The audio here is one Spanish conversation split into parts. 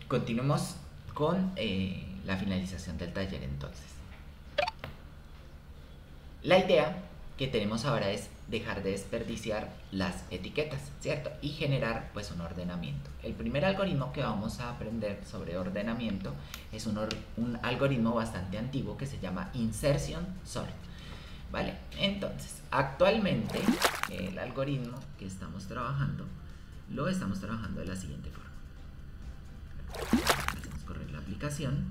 Continuemos con la finalización del taller entonces. La idea que tenemos ahora es dejar de desperdiciar las etiquetas, ¿cierto? Y generar pues un ordenamiento. El primer algoritmo que vamos a aprender sobre ordenamiento es un algoritmo bastante antiguo que se llama Insertion Sort. ¿Vale? Entonces, actualmente el algoritmo que estamos trabajando lo estamos trabajando de la siguiente forma. Hacemos correr la aplicación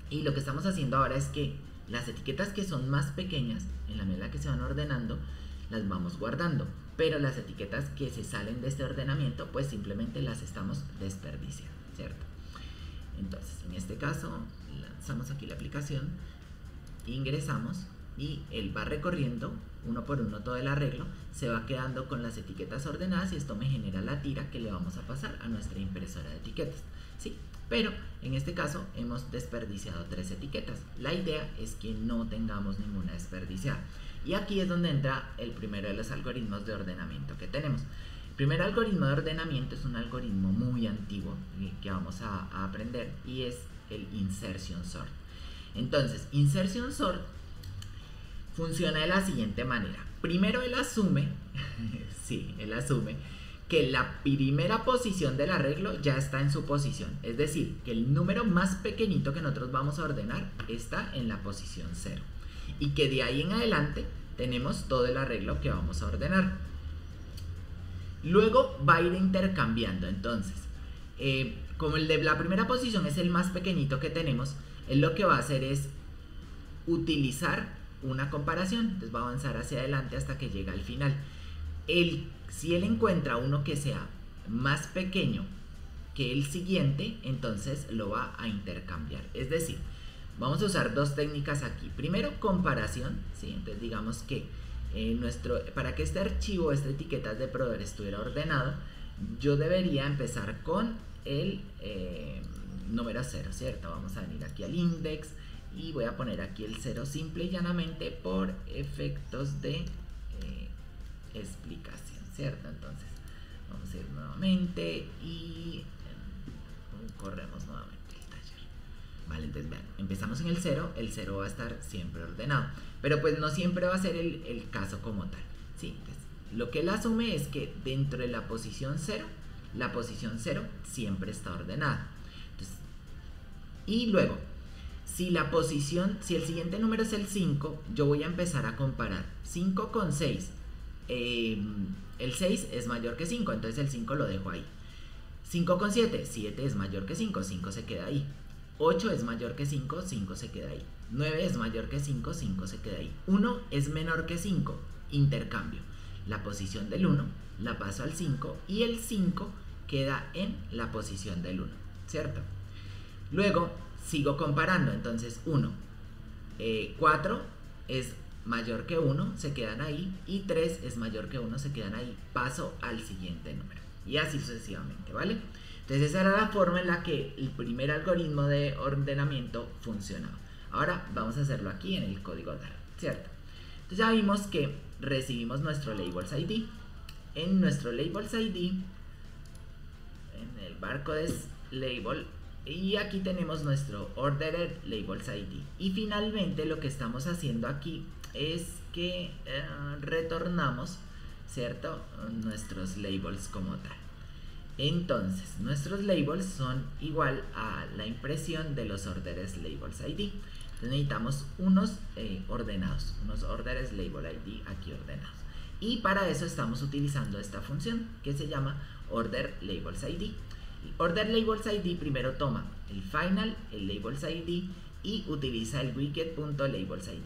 y lo que estamos haciendo ahora es que las etiquetas que son más pequeñas, en la medida en que se van ordenando, las vamos guardando, pero las etiquetas que se salen de este ordenamiento pues simplemente las estamos desperdiciando, ¿cierto? Entonces, en este caso, lanzamos aquí la aplicación, ingresamos y él va recorriendo uno por uno todo el arreglo, se va quedando con las etiquetas ordenadas y esto me genera la tira que le vamos a pasar a nuestra impresora de etiquetas, ¿sí? Pero en este caso hemos desperdiciado 3 etiquetas. La idea es que no tengamos ninguna desperdiciada. Y aquí es donde entra el primero de los algoritmos de ordenamiento que tenemos. El primer algoritmo de ordenamiento es un algoritmo muy antiguo que vamos a aprender y es el Insertion Sort. Entonces, Insertion Sort funciona de la siguiente manera. Primero él asume, sí, él asume que la primera posición del arreglo ya está en su posición. Es decir, que el número más pequeñito que nosotros vamos a ordenar está en la posición 0. Y que de ahí en adelante tenemos todo el arreglo que vamos a ordenar. Luego va a ir intercambiando. Entonces, como el de la primera posición es el más pequeñito que tenemos, él lo que va a hacer es utilizar una comparación. Entonces va a avanzar hacia adelante hasta que llega al final. Si él encuentra uno que sea más pequeño que el siguiente, entonces lo va a intercambiar. Es decir, vamos a usar dos técnicas aquí. Primero, comparación, ¿sí? Entonces digamos que para que este archivo, esta etiqueta de proveedor estuviera ordenado, yo debería empezar con el número 0, ¿cierto? Vamos a venir aquí al index y voy a poner aquí el 0 simple y llanamente por efectos de explicación, ¿cierto? Entonces vamos a ir nuevamente y corremos nuevamente el taller. Vale, entonces vean, empezamos en el 0 va a estar siempre ordenado, pero pues no siempre va a ser el caso como tal, ¿sí? Entonces, lo que él asume es que dentro de la posición 0, la posición 0 siempre está ordenada. Entonces, y luego, si el siguiente número es el 5, yo voy a empezar a comparar 5 con 6. El 6 es mayor que 5, entonces el 5 lo dejo ahí. 5 con 7, 7 es mayor que 5, 5 se queda ahí. 8 es mayor que 5, 5 se queda ahí. 9 es mayor que 5, 5 se queda ahí. 1 es menor que 5, intercambio. La posición del 1 la paso al 5 y el 5 queda en la posición del 1, ¿cierto? Luego sigo comparando, entonces 4 es mayor que 1, se quedan ahí, y 3 es mayor que 1, se quedan ahí, paso al siguiente número, y así sucesivamente, ¿vale? Entonces esa era la forma en la que el primer algoritmo de ordenamiento funcionaba. Ahora vamos a hacerlo aquí en el código Dart, ¿cierto? Entonces ya vimos que recibimos nuestro labels ID. En nuestro labels ID, en el barcodes label, y aquí tenemos nuestro ordered labels ID. Y finalmente lo que estamos haciendo aquí es que retornamos, ¿cierto?, nuestros labels como tal. Entonces nuestros labels son igual a la impresión de los ordered labels ID. Entonces necesitamos unos ordenados, unos ordered label ID aquí ordenados. Y para eso estamos utilizando esta función que se llama order labels ID. Order labels ID primero toma el final, el labels ID, y utiliza el widget.labels ID.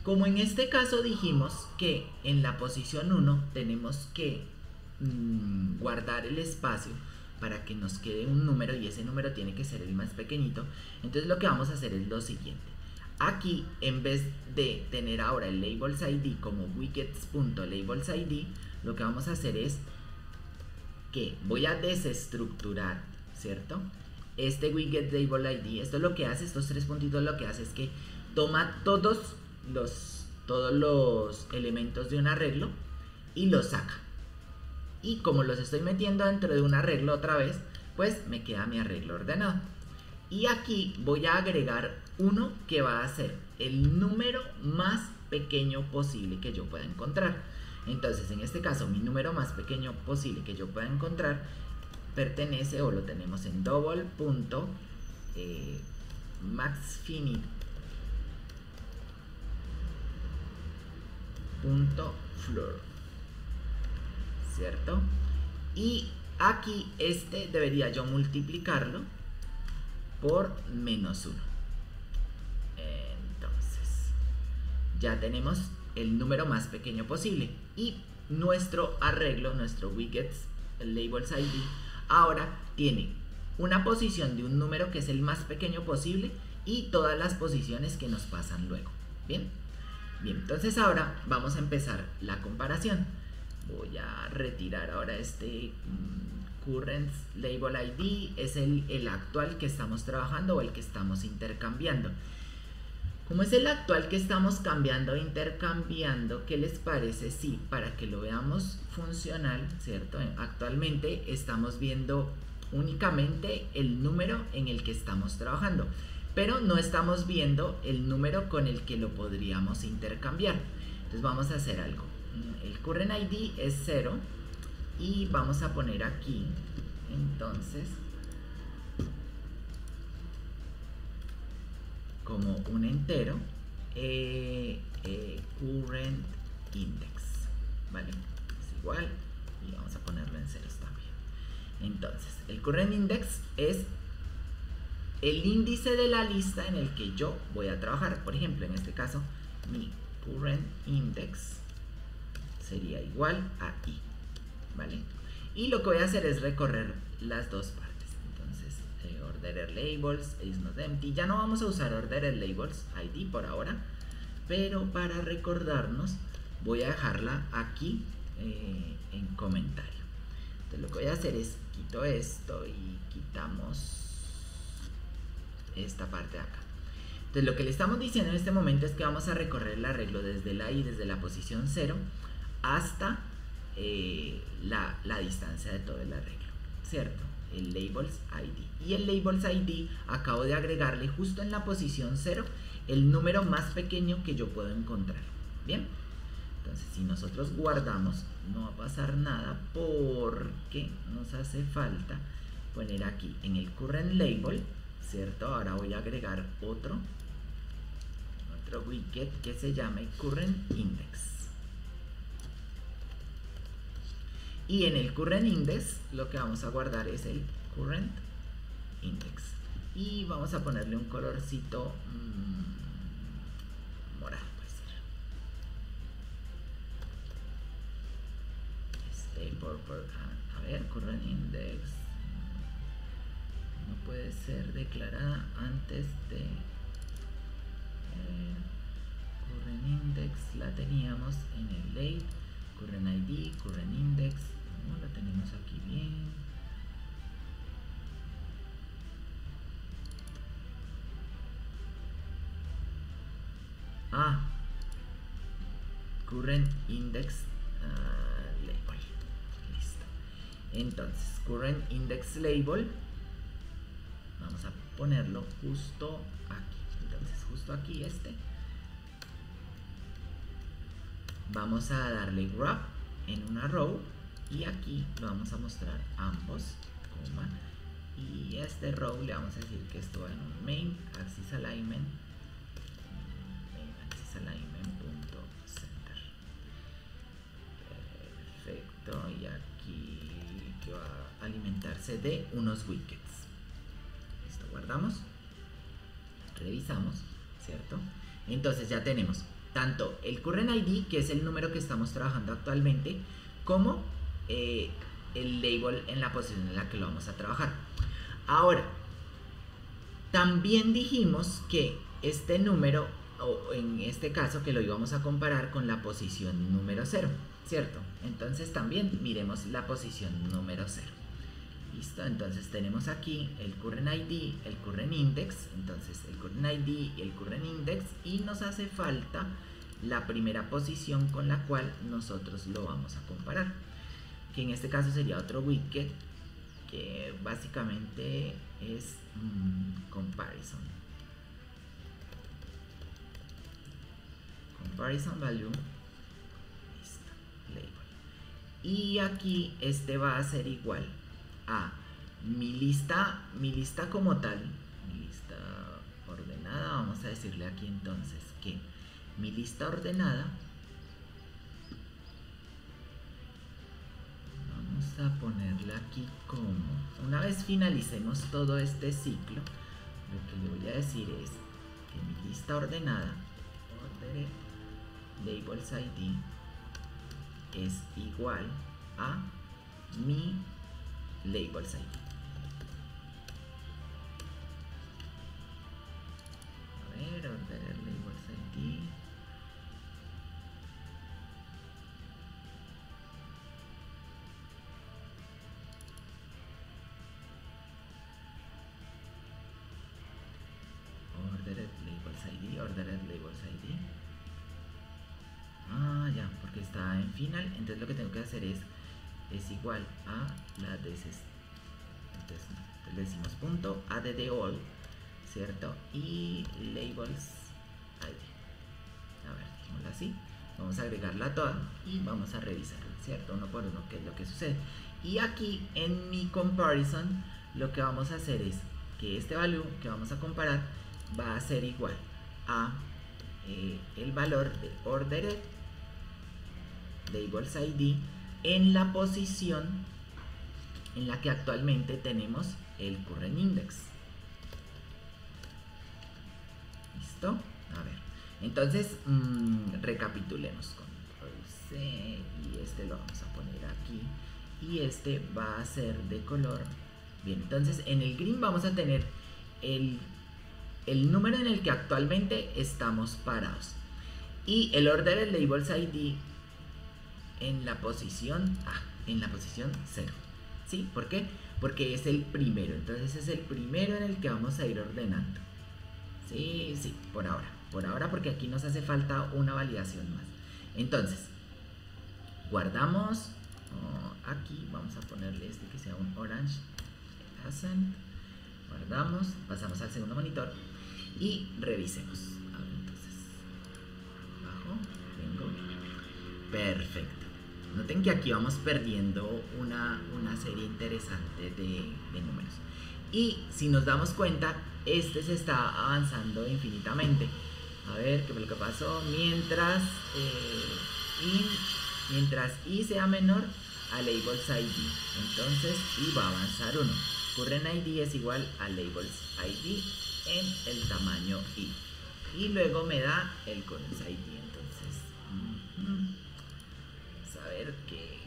Como en este caso dijimos que en la posición 1 tenemos que guardar el espacio para que nos quede un número, y ese número tiene que ser el más pequeñito, entonces lo que vamos a hacer es lo siguiente. Aquí, en vez de tener ahora el labels ID como widgets.labels ID, lo que vamos a hacer es que voy a desestructurar, ¿cierto?, este widget label ID. Esto es lo que hace, estos 3 puntitos lo que hace es que toma todos los elementos de un arreglo y los saca. Y como los estoy metiendo dentro de un arreglo otra vez, pues me queda mi arreglo ordenado. Y aquí voy a agregar uno que va a ser el número más pequeño posible que yo pueda encontrar. Entonces, en este caso, mi número más pequeño posible que yo pueda encontrar pertenece, o lo tenemos en double.maxfinite.floor, ¿cierto? Y aquí debería yo multiplicarlo por -1. Entonces ya tenemos el número más pequeño posible y nuestro arreglo, nuestro widgets, el labels ID, ahora tiene una posición de un número que es el más pequeño posible y todas las posiciones que nos pasan luego. Bien, entonces ahora vamos a empezar la comparación. Voy a retirar ahora current label ID, es el actual que estamos trabajando o el que estamos intercambiando. Como es el actual que estamos cambiando e intercambiando, ¿qué les parece si para que lo veamos funcional, ¿cierto? Actualmente estamos viendo únicamente el número en el que estamos trabajando, pero no estamos viendo el número con el que lo podríamos intercambiar. Entonces vamos a hacer algo. El current ID es 0 y vamos a poner aquí entonces como un entero current index, ¿vale? Es igual y vamos a ponerlo en ceros también. Entonces el current index es el índice de la lista en el que yo voy a trabajar. Por ejemplo, en este caso mi current index sería igual a i, ¿vale? Y lo que voy a hacer es recorrer las dos partes. Entonces ordered labels is not empty. Ya no vamos a usar ordered labels ID por ahora, pero para recordarnos voy a dejarla aquí en comentario. Entonces lo que voy a hacer es quito esto y quitamos esta parte de acá. Entonces lo que le estamos diciendo en este momento es que vamos a recorrer el arreglo desde la i, desde la posición 0 hasta la distancia de todo el arreglo, ¿cierto? El labels ID. Y el labels ID acabo de agregarle justo en la posición 0 el número más pequeño que yo puedo encontrar. Bien, entonces si nosotros guardamos no va a pasar nada porque nos hace falta poner aquí en el current label, ¿cierto? Ahora voy a agregar otro widget que se llame current index. Y en el current index lo que vamos a guardar es el current index. Y vamos a ponerle un colorcito morado, puede ser. A ver, current index no puede ser declarada antes de current index. La teníamos en el late, current ID, current index. No la tenemos aquí bien. Current index label. Listo. Entonces, current index label vamos a ponerlo justo aquí. Entonces, justo aquí vamos a darle wrap en una row y aquí lo vamos a mostrar ambos, coma, y este row le vamos a decir que esto va en un main axis alignment punto center. Perfecto, y aquí que va a alimentarse de unos widgets. Listo, guardamos, revisamos, ¿cierto? Entonces ya tenemos tanto el current ID, que es el número que estamos trabajando actualmente, como el label en la posición en la que lo vamos a trabajar. Ahora, también dijimos que este número, o en este caso que lo íbamos a comparar con la posición número 0, ¿cierto? Entonces también miremos la posición número 0. Listo, entonces tenemos aquí el current ID, el current index, entonces el current ID y el current index, y nos hace falta la primera posición con la cual nosotros lo vamos a comparar, que en este caso sería otro widget que básicamente es comparison value, listo, label. Y aquí este va a ser igual a mi lista como tal, mi lista ordenada. Vamos a decirle aquí entonces que mi lista ordenada, vamos a ponerle aquí como, una vez finalicemos todo este ciclo, lo que le voy a decir es que mi lista ordenada, ordered labels ID, es igual a mi labels ID. A ver, ordered labels ID. Ordered labels ID. Ah, ya, porque está en final. Entonces lo que tengo que hacer es igual a la de entonces le decimos punto add all, ¿cierto? Y labels ID. A ver, dejémosla así. Vamos a agregarla toda y vamos a revisar, ¿cierto? Uno por uno qué es lo que sucede. Y aquí en mi comparison lo que vamos a hacer es que este value que vamos a comparar va a ser igual a el valor de ordered labels ID en la posición en la que actualmente tenemos el current index. ¿Listo? A ver, entonces recapitulemos. Control C, y este lo vamos a poner aquí y este va a ser de color. Bien, entonces en el green vamos a tener el número en el que actualmente estamos parados y el ordered labels ID en la posición 0. ¿Sí? ¿Por qué? Porque es el primero, entonces es el primero en el que vamos a ir ordenando. Sí, por ahora porque aquí nos hace falta una validación más. Entonces guardamos aquí, vamos a ponerle este que sea un orange accent, guardamos, pasamos al segundo monitor y revisemos. A ver, entonces bajo, vengo, perfecto. Noten que aquí vamos perdiendo una serie interesante de números, y si nos damos cuenta este se está avanzando infinitamente. A ver qué fue lo que pasó mientras i sea menor a labels ID, entonces i va a avanzar 1. Current ID es igual a labels ID en el tamaño i, y luego me da el current ID. Entonces vamos a ver qué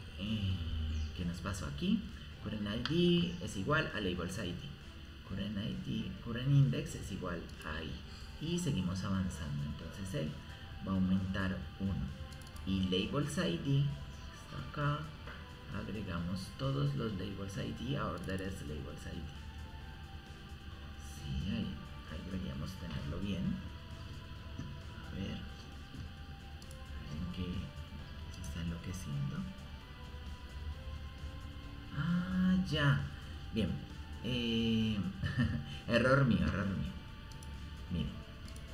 nos pasó aquí. Current ID es igual a labels ID, current index es igual a i, y seguimos avanzando. Entonces él va a aumentar 1 y labels ID está acá. Agregamos todos los labels ID a ordered labels ID. Sí, ahí deberíamos tenerlo bien. A ver, en que se está enloqueciendo. Ah, ya. Bien. Error mío. Miren,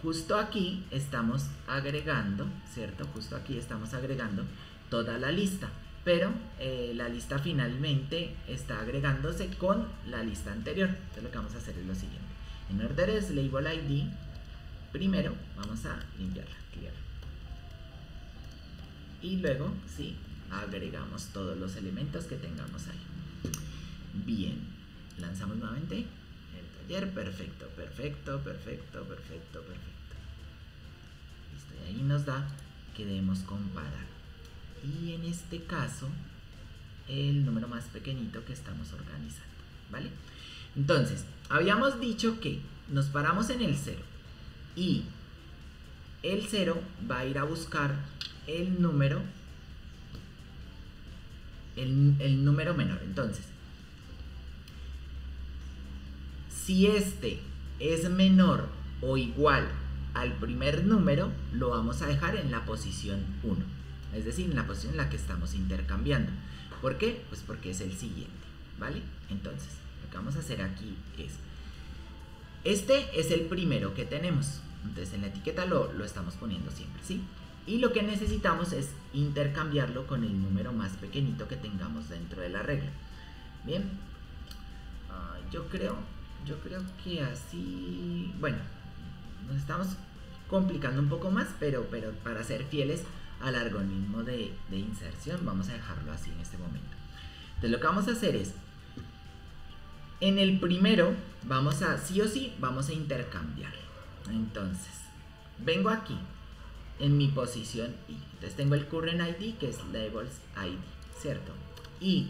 justo aquí estamos agregando, ¿cierto? Justo aquí estamos agregando toda la lista, pero la lista finalmente está agregándose con la lista anterior. Entonces lo que vamos a hacer es lo siguiente: en ordered label ID, primero vamos a limpiarla, clear, y luego sí agregamos todos los elementos que tengamos ahí. Bien, lanzamos nuevamente el taller. Perfecto. Listo, y ahí nos da que debemos comparar, y en este caso el número más pequeñito que estamos organizando, ¿vale? Entonces habíamos dicho que nos paramos en el 0 y el 0 va a ir a buscar el número menor. Entonces si este es menor o igual al primer número, lo vamos a dejar en la posición 1, es decir, en la posición en la que estamos intercambiando. ¿Por qué? Pues porque es el siguiente. ¿vale? Entonces, lo que vamos a hacer aquí es, este es el primero que tenemos, entonces en la etiqueta lo estamos poniendo siempre, ¿sí? Y lo que necesitamos es intercambiarlo con el número más pequeñito que tengamos dentro de la regla. Bien, yo creo que así, bueno, nos estamos complicando un poco más, pero para ser fieles al algoritmo de inserción vamos a dejarlo así en este momento. Entonces lo que vamos a hacer es, en el primero vamos a, sí o sí, vamos a intercambiarlo. Entonces, vengo aquí en mi posición I. Entonces tengo el current ID, que es labels ID, ¿cierto? Y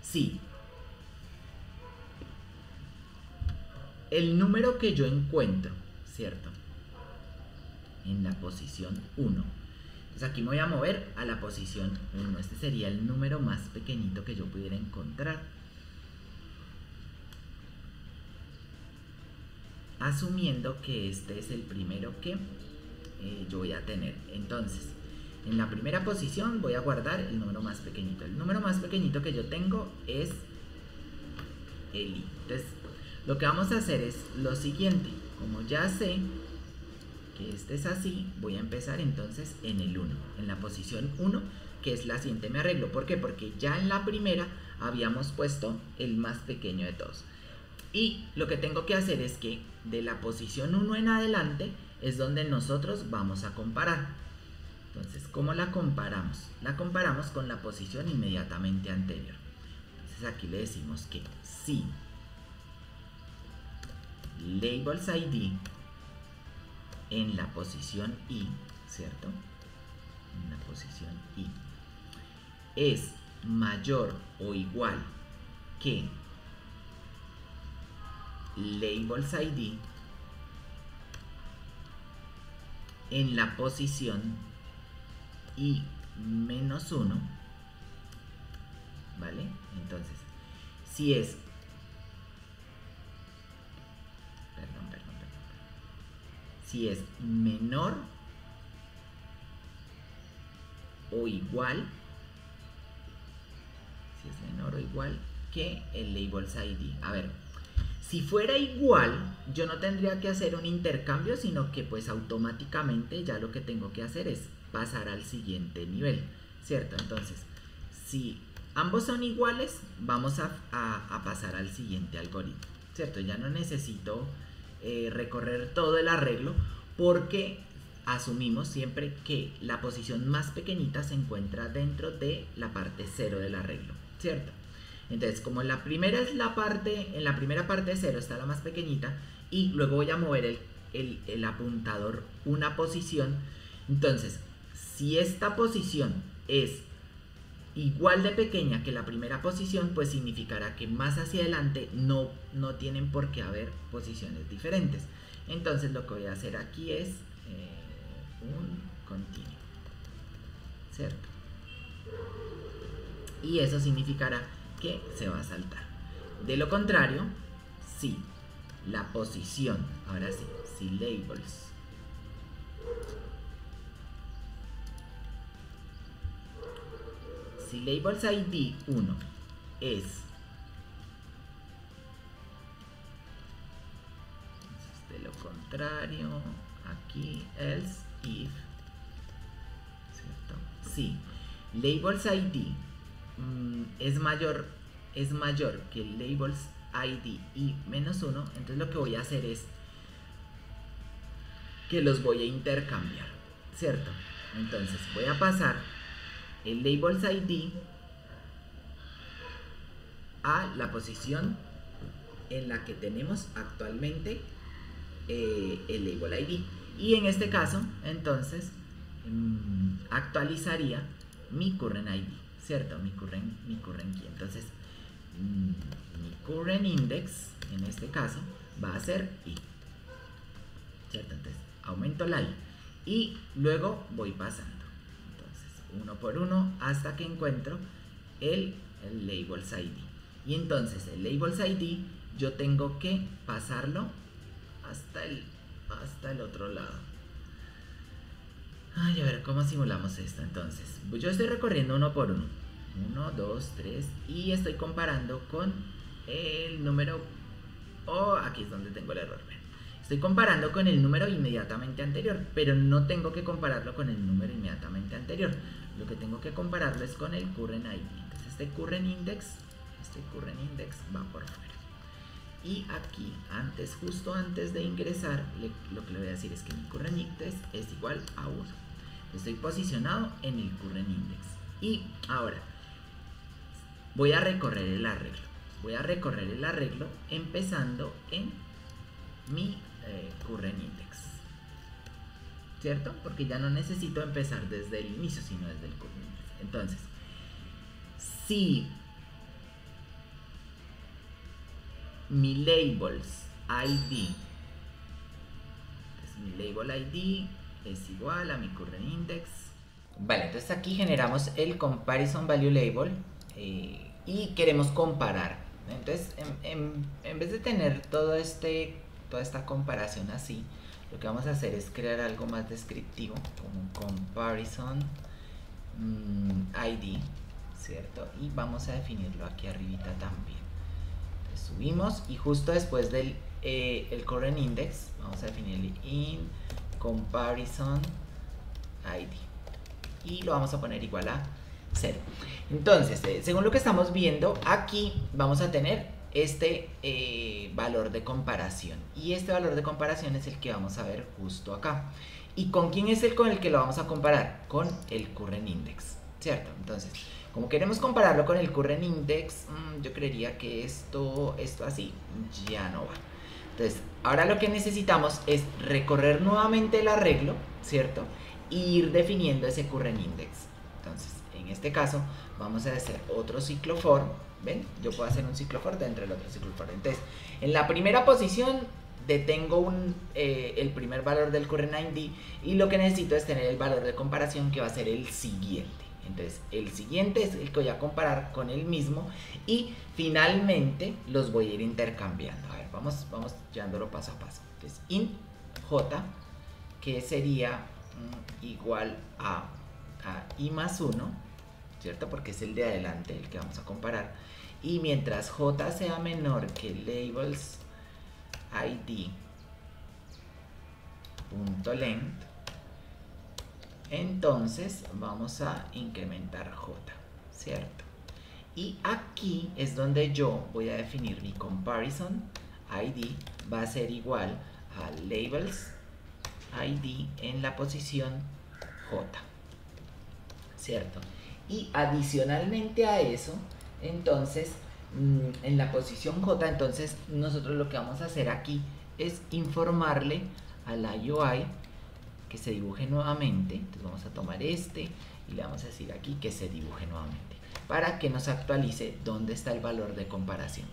si el número que yo encuentro, ¿cierto?, en la posición 1, entonces aquí me voy a mover a la posición 1. Este sería el número más pequeñito que yo pudiera encontrar, asumiendo que este es el primero que yo voy a tener. Entonces, en la primera posición voy a guardar el número más pequeñito. El número más pequeñito que yo tengo es el I. Entonces, lo que vamos a hacer es lo siguiente. Como ya sé que este es así, voy a empezar entonces en el 1, en la posición 1, que es la siguiente. Me arreglo, ¿por qué? Porque ya en la primera habíamos puesto el más pequeño de todos. Y lo que tengo que hacer es que de la posición 1 en adelante es donde nosotros vamos a comparar. Entonces, ¿cómo la comparamos? La comparamos con la posición inmediatamente anterior. Entonces aquí le decimos que si labels ID en la posición I, ¿cierto? En la posición I es mayor o igual que labels ID en la posición I menos 1, ¿vale? Entonces, si es, si es menor o igual, que el labels ID. A ver, si fuera igual, yo no tendría que hacer un intercambio, sino que pues automáticamente ya lo que tengo que hacer es pasar al siguiente nivel, ¿cierto? Entonces, si ambos son iguales, vamos a pasar al siguiente algoritmo, ¿cierto? Ya no necesito recorrer todo el arreglo, porque asumimos siempre que la posición más pequeñita se encuentra dentro de la parte 0 del arreglo, ¿cierto? Entonces, como en la primera parte 0 está la más pequeñita, y luego voy a mover el apuntador una posición, entonces, si esta posición es igual de pequeña que la primera posición, pues significará que más hacia adelante no tienen por qué haber posiciones diferentes. Entonces lo que voy a hacer aquí es un continuo, ¿cierto? Y eso significará que se va a saltar. De lo contrario, si la posición, ahora sí, si labels ID 1 es de lo contrario, aquí else if, ¿cierto? Si labels ID es mayor que labels ID y menos 1, entonces lo que voy a hacer es que los voy a intercambiar, ¿cierto? Entonces voy a pasar el labels ID a la posición en la que tenemos actualmente el label ID, y en este caso entonces actualizaría mi current ID, ¿cierto? Mi current key. Entonces mi current index en este caso va a ser I, ¿cierto? Entonces aumento la I y luego voy pasando uno por uno hasta que encuentro el labels ID, y entonces el labels ID yo tengo que pasarlo hasta el otro lado. Ay, a ver cómo simulamos esto. Entonces yo estoy recorriendo uno por uno, 1, 2, 3 y estoy comparando con el número, aquí es donde tengo el error. Estoy comparando con el número inmediatamente anterior, pero no tengo que compararlo con el número inmediatamente anterior. Lo que tengo que compararlo es con el current ID. Entonces este current index va por fuera. Y aquí, justo antes de ingresar, lo que le voy a decir es que mi current index es igual a 1. Estoy posicionado en el current index. Y ahora voy a recorrer el arreglo. Empezando en mi current index, ¿cierto? Porque ya no necesito empezar desde el inicio, sino desde el current index. Entonces, si mi labels ID, mi label ID es igual a mi current index. Vale, entonces aquí generamos el comparison value label y queremos comparar. Entonces, en vez de tener toda esta comparación así, lo que vamos a hacer es crear algo más descriptivo, como comparison ID, ¿cierto? Y vamos a definirlo aquí arribita también. Entonces, subimos y justo después del el current index, vamos a definirle in comparison ID y lo vamos a poner igual a 0. Entonces, según lo que estamos viendo, aquí vamos a tener este valor de comparación y este valor de comparación es el que vamos a ver justo acá. ¿Y con quién es con el que lo vamos a comparar? Con el current index, ¿cierto? Entonces, como queremos compararlo con el current index, yo creería que esto así ya no va. Entonces, ahora lo que necesitamos es recorrer nuevamente el arreglo, ¿cierto? E ir definiendo ese current index. Entonces, en este caso, vamos a hacer otro ciclo for. ¿Ven? Yo puedo hacer un ciclo for dentro del otro ciclo for. Entonces, en la primera posición detengo el primer valor del current ID y lo que necesito es tener el valor de comparación que va a ser el siguiente. Entonces, el siguiente es el que voy a comparar con el mismo y finalmente los voy a ir intercambiando. A ver, vamos llevándolo paso a paso. Entonces, int j, que sería igual a i más 1, ¿cierto? Porque es el de adelante el que vamos a comparar. Y mientras j sea menor que labels id.length, entonces vamos a incrementar j, ¿cierto? Y aquí es donde yo voy a definir mi comparison id va a ser igual a labels id en la posición j, ¿cierto? Y adicionalmente a eso, entonces, en la posición j, entonces nosotros lo que vamos a hacer aquí es informarle a la UI que se dibuje nuevamente. Entonces vamos a tomar y le vamos a decir aquí que se dibuje nuevamente para que nos actualice dónde está el valor de comparación.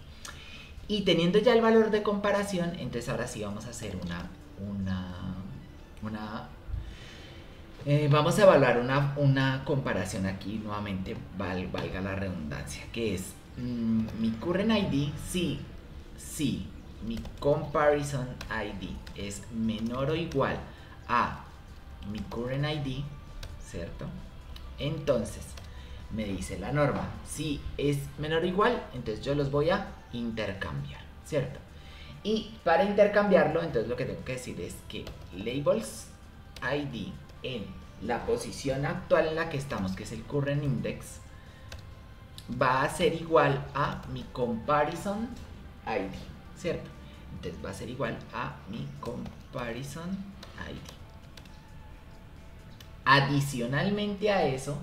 Y teniendo ya el valor de comparación, entonces ahora sí vamos a hacer vamos a evaluar una comparación aquí nuevamente, valga la redundancia, que es mi current ID, si mi comparison ID es menor o igual a mi current ID, ¿cierto? Entonces me dice la norma, si es menor o igual, entonces yo los voy a intercambiar, ¿cierto? Y para intercambiarlo, entonces lo que tengo que decir es que labels ID en la posición actual en la que estamos, que es el current index, va a ser igual a mi comparison ID, ¿cierto? Entonces va a ser igual a mi comparison ID. Adicionalmente a eso,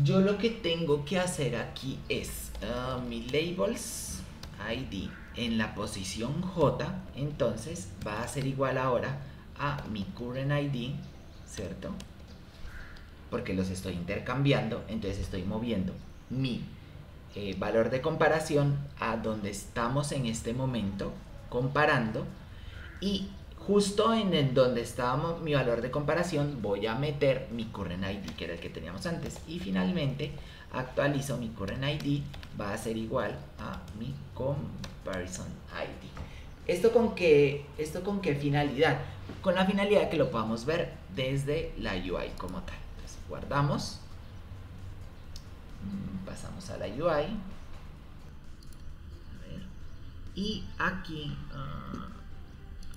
yo lo que tengo que hacer aquí es mi labels ID en la posición J, entonces va a ser igual ahora a mi current ID, ¿cierto? Porque los estoy intercambiando, entonces estoy moviendo mi valor de comparación a donde estamos en este momento comparando, y justo en donde estábamos mi valor de comparación voy a meter mi current ID, que era el que teníamos antes, y finalmente actualizo mi current ID, va a ser igual a mi comparison ID. ¿Esto con qué finalidad? Con la finalidad que lo podamos ver desde la UI como tal. Entonces, guardamos Pasamos a la UI. A ver. Y aquí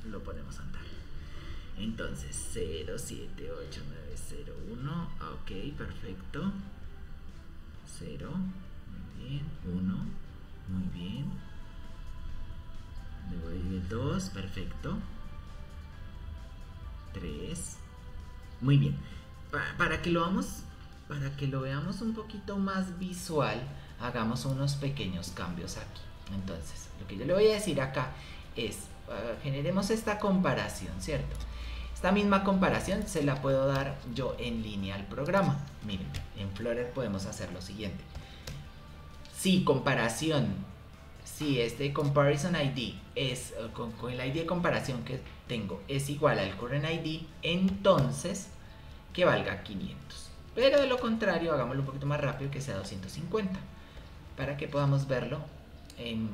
lo ponemos a andar. Entonces 078901. Ok, perfecto. 0. Muy bien. 1. Muy bien. Le voy a ir 2. Perfecto. 3. Muy bien. Para que lo veamos un poquito más visual, hagamos unos pequeños cambios aquí. Entonces, lo que yo le voy a decir acá es, generemos esta comparación, ¿cierto? Esta misma comparación se la puedo dar yo en línea al programa. Miren, en Flutter podemos hacer lo siguiente. Si este comparison ID es con el ID de comparación que tengo es igual al current ID, entonces que valga 500. Pero de lo contrario, hagámoslo un poquito más rápido, que sea 250, para que podamos verlo en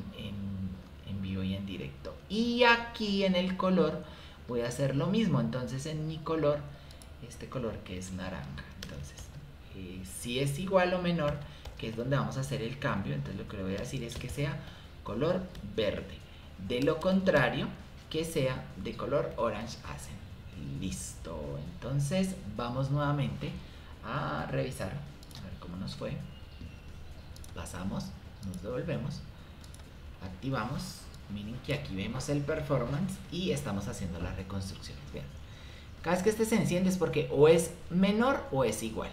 vivo y en directo. Y aquí en el color voy a hacer lo mismo. Entonces en mi color, este color que es naranja, entonces si es igual o menor, que es donde vamos a hacer el cambio, entonces lo que le voy a decir es que sea color verde. De lo contrario, que sea de color orange accent. Listo. Entonces vamos nuevamente a revisar, a ver cómo nos fue. Pasamos, nos devolvemos, activamos. Miren que aquí vemos el performance y estamos haciendo las reconstrucciones. Vean, cada vez que este se enciende es porque o es menor o es igual.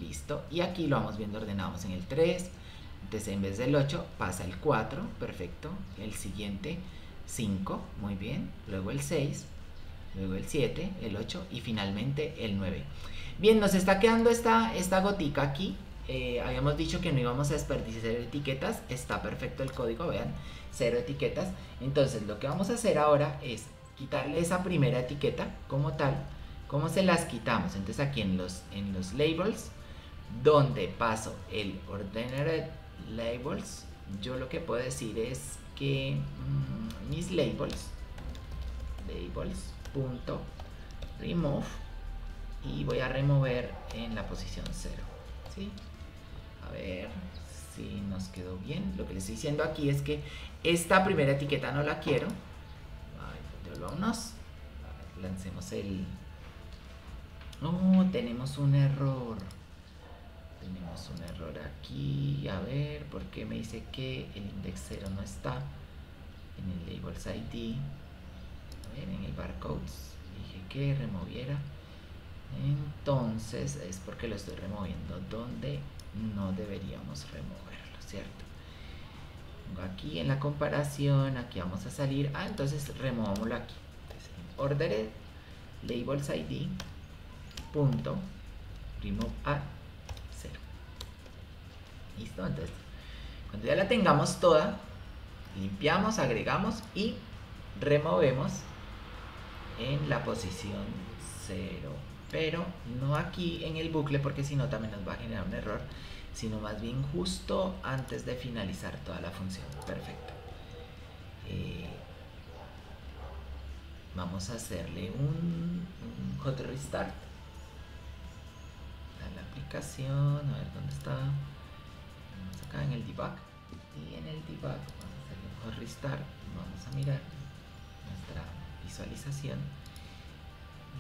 Listo. Y aquí lo vamos viendo ordenado. Vamos en el 3. Entonces en vez del 8 pasa el 4. Perfecto. El siguiente 5. Muy bien. Luego el 6. Luego el 7. El 8. Y finalmente el 9. Bien, nos está quedando esta gotica aquí. Habíamos dicho que no íbamos a desperdiciar etiquetas. Está perfecto el código. Vean. 0 etiquetas. Entonces lo que vamos a hacer ahora es quitarle esa primera etiqueta como tal. ¿Cómo se las quitamos? Entonces aquí en los labels, donde paso el ordenated labels, yo lo que puedo decir es que mis labels punto remove, y voy a remover en la posición 0, ¿sí? A ver si nos quedó bien. Lo que les estoy diciendo aquí es que esta primera etiqueta no la quiero. Devolvámonos. Lancemos el... tenemos un error. Tenemos un error aquí. A ver, ¿por qué me dice que el index 0 no está en el labels ID? A ver, en el barcodes dije que removiera. Entonces es porque lo estoy removiendo donde no deberíamos removerlo, ¿cierto? Aquí en la comparación, aquí vamos a salir. Entonces removámoslo aquí. Entonces, ordered labels ID punto remove a 0. Listo. Entonces cuando ya la tengamos toda, limpiamos, agregamos y removemos en la posición 0, pero no aquí en el bucle, porque si no también nos va a generar un error, sino más bien justo antes de finalizar toda la función. Perfecto. Vamos a hacerle un hot restart a la aplicación. A ver dónde está. Vamos acá en el debug, y en el debug vamos a hacerle un hot restart. Vamos a mirar nuestra visualización y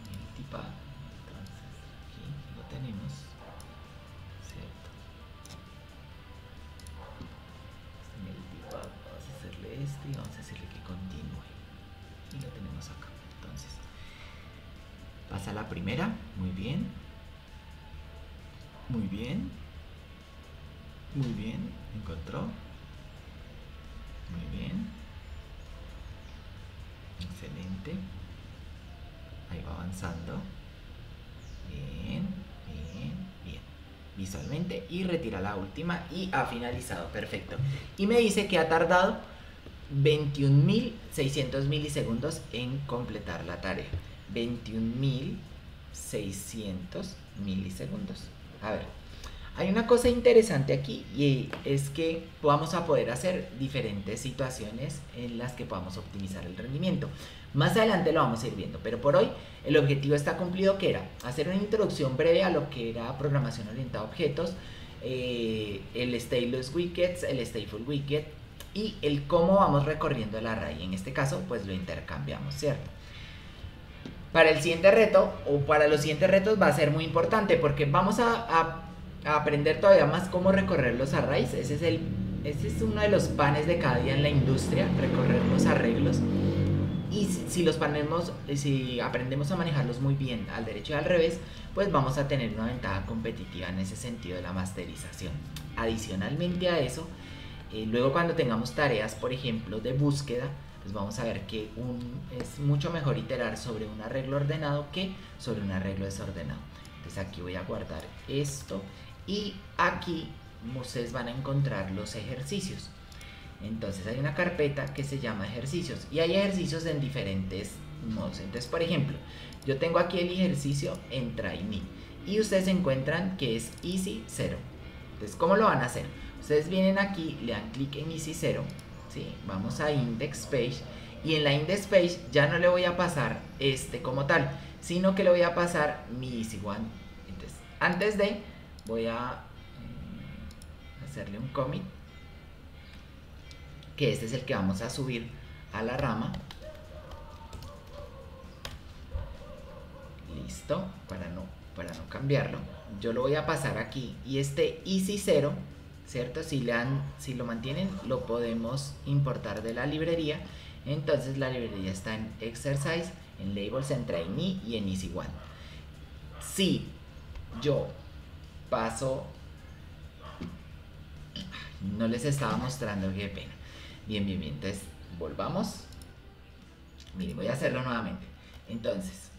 en el debug. Entonces aquí lo tenemos, ¿cierto? En el debug vamos a hacerle y vamos a decirle que continúe, y lo tenemos acá. Entonces pasa la primera. Muy bien, muy bien, muy bien. Encontró. Muy bien, excelente. Ahí va avanzando. Bien, bien, bien. Visualmente, y retira la última y ha finalizado. Perfecto. Y me dice que ha tardado 21.600 milisegundos en completar la tarea. 21.600 milisegundos. A ver, Hay una cosa interesante aquí y es que vamos a poder hacer diferentes situaciones en las que podamos optimizar el rendimiento. Más adelante lo vamos a ir viendo, pero por hoy el objetivo está cumplido, que era hacer una introducción breve a lo que era programación orientada a objetos, el stateless wickets, el stateful wicket y el cómo vamos recorriendo el array. En este caso pues lo intercambiamos, ¿cierto? Para el siguiente reto o para los siguientes retos va a ser muy importante porque vamos a aprender todavía más cómo recorrer los arrays. Ese es uno de los panes de cada día en la industria, recorrer los arreglos. Y si aprendemos a manejarlos muy bien al derecho y al revés, pues vamos a tener una ventaja competitiva en ese sentido de la masterización. Adicionalmente a eso, luego cuando tengamos tareas, por ejemplo, de búsqueda, pues vamos a ver que es mucho mejor iterar sobre un arreglo ordenado que sobre un arreglo desordenado. Entonces aquí voy a guardar esto y aquí ustedes van a encontrar los ejercicios. Entonces hay una carpeta que se llama ejercicios y hay ejercicios en diferentes modos. Entonces, por ejemplo, yo tengo aquí el ejercicio en Try Me y ustedes encuentran que es Easy 0. Entonces, ¿cómo lo van a hacer? Ustedes vienen aquí, le dan clic en Easy 0, ¿sí? Vamos a Index Page y en la Index Page ya no le voy a pasar como tal, sino que le voy a pasar mi Easy 1. Entonces, antes de, voy a hacerle un commit, que este es el que vamos a subir a la rama. Listo, para no cambiarlo, yo lo voy a pasar aquí y este Easy 0, ¿cierto? Si lo mantienen, lo podemos importar de la librería. Entonces la librería está en Exercise, en Labels, en Try Me y en Easy 1. Si yo paso, no les estaba mostrando, qué pena. Bien, entonces volvamos. Miren, voy a hacerlo nuevamente. Entonces,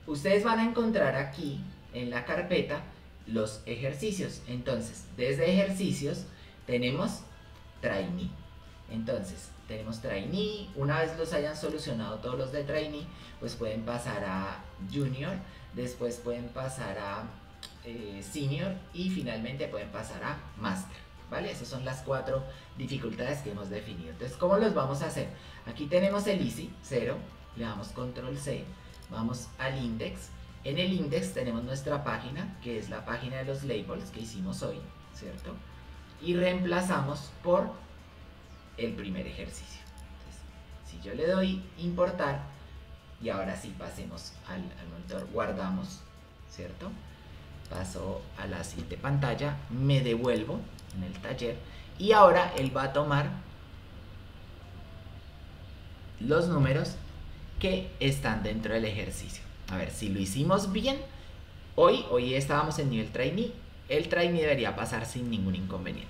ustedes van a encontrar aquí en la carpeta los ejercicios. Entonces, desde ejercicios tenemos Try Me. Entonces, tenemos Try Me. Una vez los hayan solucionado todos los de Try Me, pues pueden pasar a Junior, después pueden pasar a Senior y finalmente pueden pasar a Master. ¿Vale? Esas son las 4 dificultades que hemos definido. Entonces, ¿cómo los vamos a hacer? Aquí tenemos el Easy 0, le damos Control C, vamos al Index. En el Index tenemos nuestra página, que es la página de los labels que hicimos hoy, ¿cierto? Y reemplazamos por el primer ejercicio. Entonces, si yo le doy importar, y ahora sí pasemos al monitor, guardamos, ¿cierto? Paso a la siguiente pantalla, me devuelvo en el taller y ahora él va a tomar los números que están dentro del ejercicio. A ver, si lo hicimos bien, hoy estábamos en nivel Try Me, el Try Me debería pasar sin ningún inconveniente.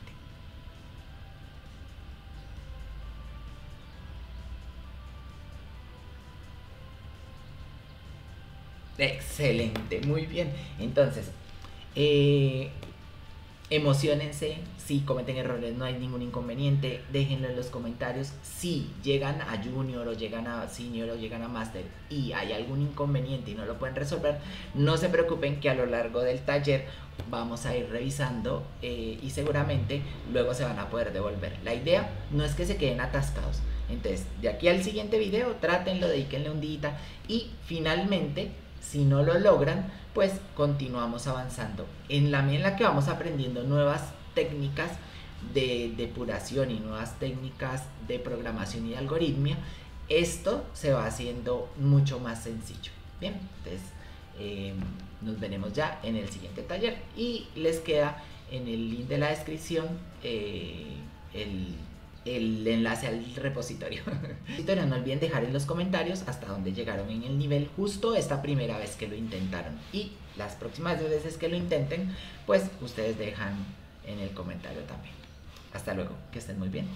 Excelente, muy bien. Entonces, emociónense, si cometen errores no hay ningún inconveniente, déjenlo en los comentarios. Si llegan a Junior o llegan a Senior o llegan a Master y hay algún inconveniente y no lo pueden resolver, no se preocupen que a lo largo del taller vamos a ir revisando y seguramente luego se van a poder devolver. La idea no es que se queden atascados. Entonces, de aquí al siguiente video, trátenlo, dedíquenle un día y finalmente, si no lo logran, pues continuamos avanzando en la medida en la que vamos aprendiendo nuevas técnicas de depuración y nuevas técnicas de programación y de algoritmia. Esto se va haciendo mucho más sencillo. Bien, entonces nos veremos ya en el siguiente taller y les queda en el link de la descripción el enlace al repositorio. No olviden dejar en los comentarios hasta dónde llegaron en el nivel justo esta primera vez que lo intentaron, y las próximas veces que lo intenten pues ustedes dejan en el comentario también. Hasta luego, que estén muy bien.